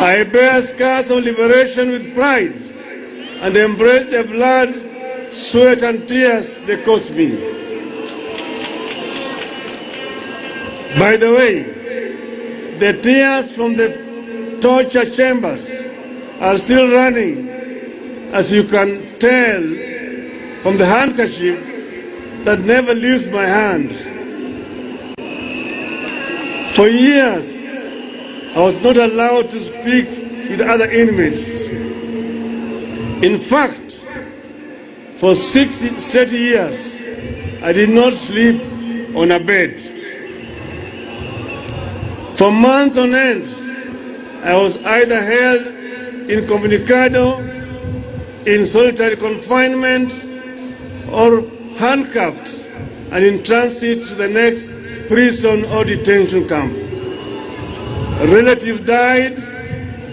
I bear scars of liberation with pride and embrace the blood, sweat, and tears they cost me. By the way, the tears from the torture chambers are still running, as you can tell from the handkerchief that never leaves my hand. For years, I was not allowed to speak with other inmates. In fact, for 60 straight years, I did not sleep on a bed. For months on end, I was either held incommunicado, in solitary confinement, or handcuffed and in transit to the next prison or detention camp. A relative died,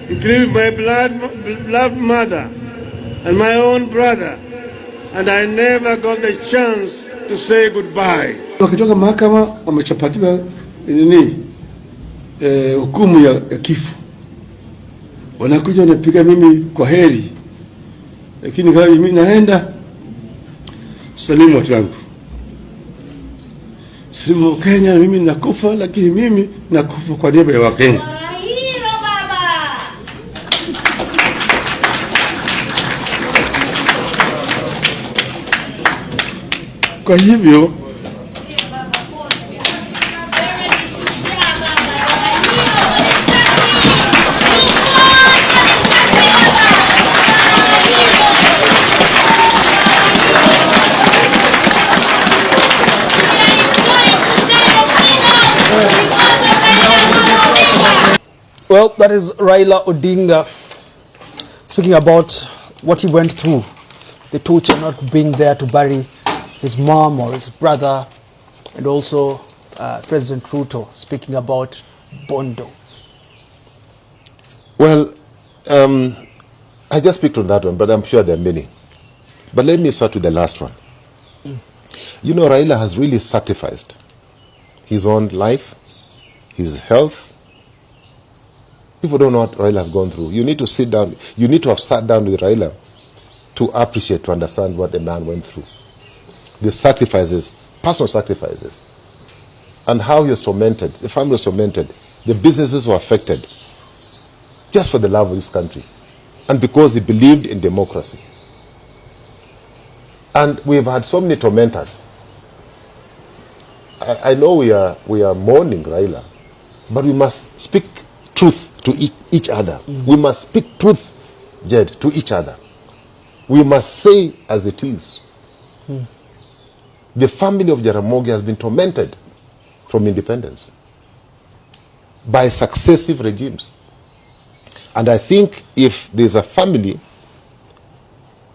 including my beloved mother and my own brother, and I never got the chance to say goodbye. Wakitoka mahakama wamechapatiwa hukumu ya kifo, wanakuja wanapiga mimi kwa heri, lakini kama mimi naenda salimu watu wangu, salimu Kenya, mimi nakufa, lakini mimi nakufa kwa niaba ya Wakenya. Kwa hivyo well, that is Raila Odinga speaking about what he went through, the torture, not being there to bury his mom or his brother, and also President Ruto speaking about Bondo. Well, I just picked on that one, but I'm sure there are many. But let me start with the last one. You know, Raila has really sacrificed his own life, his health. People don't know what Raila has gone through. You need to sit down. You need to have sat down with Raila to appreciate, to understand what the man went through. The sacrifices, personal sacrifices, and how he was tormented. The family was tormented. The businesses were affected just for the love of this country and because he believed in democracy. And we've had so many tormentors. I know we are mourning Raila, but we must speak truth to each other. We must speak truth, Jed, to each other. We must say as it is. The family of Jaramogi has been tormented from independence by successive regimes. And I think if there's a family,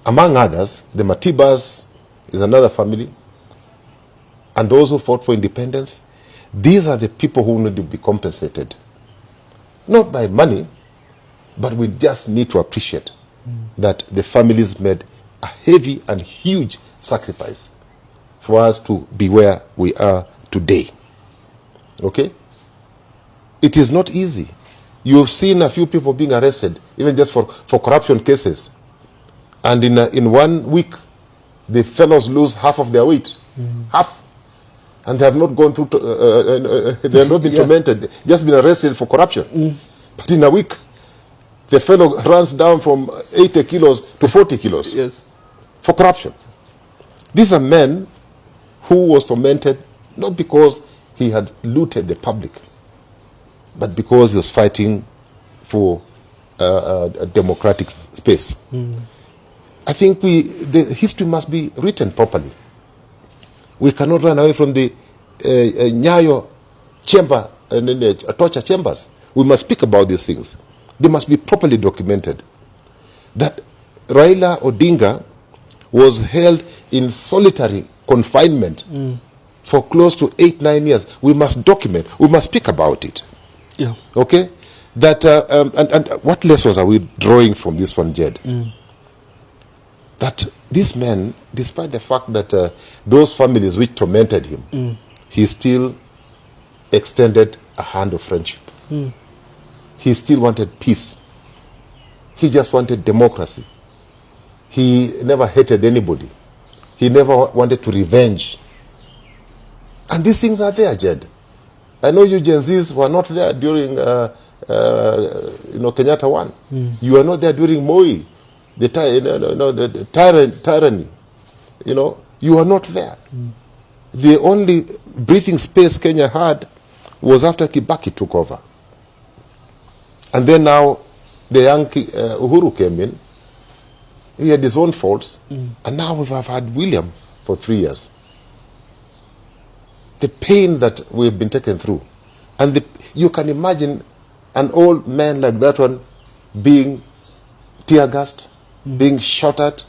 among others, the Matibas is another family, and those who fought for independence, these are the people who need to be compensated. Not by money, but we just need to appreciate that the families made a heavy and huge sacrifice for us to be where we are today. Okay? It is not easy. You've seen a few people being arrested, even just for corruption cases. And in 1 week, the fellows lose half of their weight. Half. And they have not gone through, they have not been tormented, just been arrested for corruption. But in a week, the fellow runs down from 80 kilos to 40 kilos. Yes. For corruption. These are men who was tormented not because he had looted the public, but because he was fighting for a democratic space. I think the history must be written properly. We cannot run away from the Nyayo chamber and the torture chambers. We must speak about these things. They must be properly documented. That Raila Odinga was held in solitary confinement for close to 8-9 years. We must document. We must speak about it. Yeah. Okay? That and what lessons are we drawing from this one, Jed? That this man, despite the fact that those families which tormented him, he still extended a hand of friendship. He still wanted peace. He just wanted democracy. He never hated anybody. He never wanted to revenge. And these things are there, Jed. I know you Gen Zs were not there during Kenyatta 1. You were not there during Moi, the tyranny. You were not there. The only breathing space Kenya had was after Kibaki took over. And then now the young Uhuru came in. He had his own faults. And now we have had William for 3 years. The pain that we've been taken through. And you can imagine an old man like that one being tear-gassed, being shot at,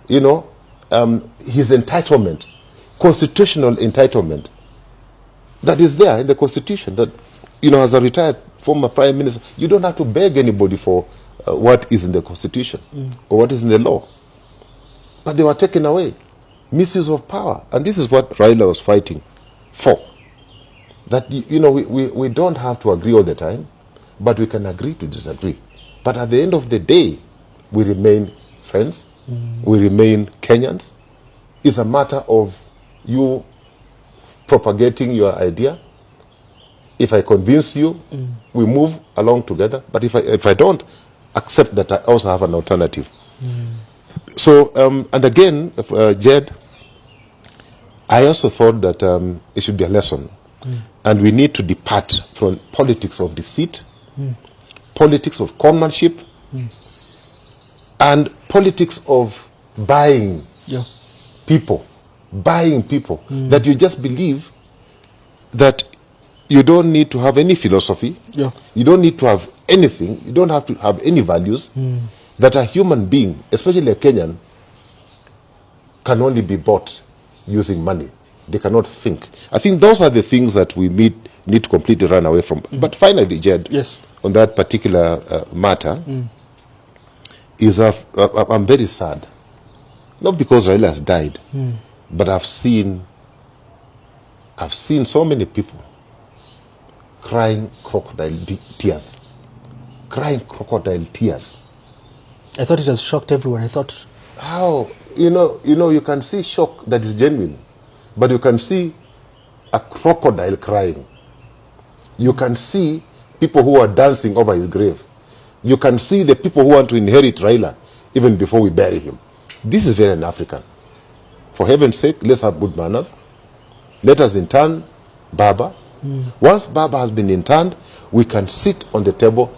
his entitlement, constitutional entitlement, that is there in the Constitution, that, as a retired former Prime Minister, you don't have to beg anybody for what is in the Constitution or what is in the law. But they were taken away. Misuse of power. And this is what Raila was fighting for. That, we don't have to agree all the time, but we can agree to disagree. But at the end of the day, we remain friends. We remain Kenyans. It's a matter of you propagating your idea. If I convince you, we move along together. But if I don't, accept that I also have an alternative. So, and again, Jed, I also thought that it should be a lesson. And we need to depart from politics of deceit, politics of conmanship, and politics of buying people. That you just believe that you don't need to have any philosophy, you don't need to have anything, you don't have to have any values, that a human being, especially a Kenyan, can only be bought using money. They cannot think. I think those are the things that we need to completely run away from. But finally, Jed, on that particular matter, is I'm very sad. Not because Raila has died, but I've seen so many people crying crocodile tears. Crying crocodile tears. I thought it has shocked everyone. I thought, how? You can see shock that is genuine, but you can see a crocodile crying. You can see people who are dancing over his grave. You can see the people who want to inherit Raila even before we bury him. This is very un-African. For heaven's sake, let's have good manners. Let us intern Baba. Once Baba has been interned, we can sit on the table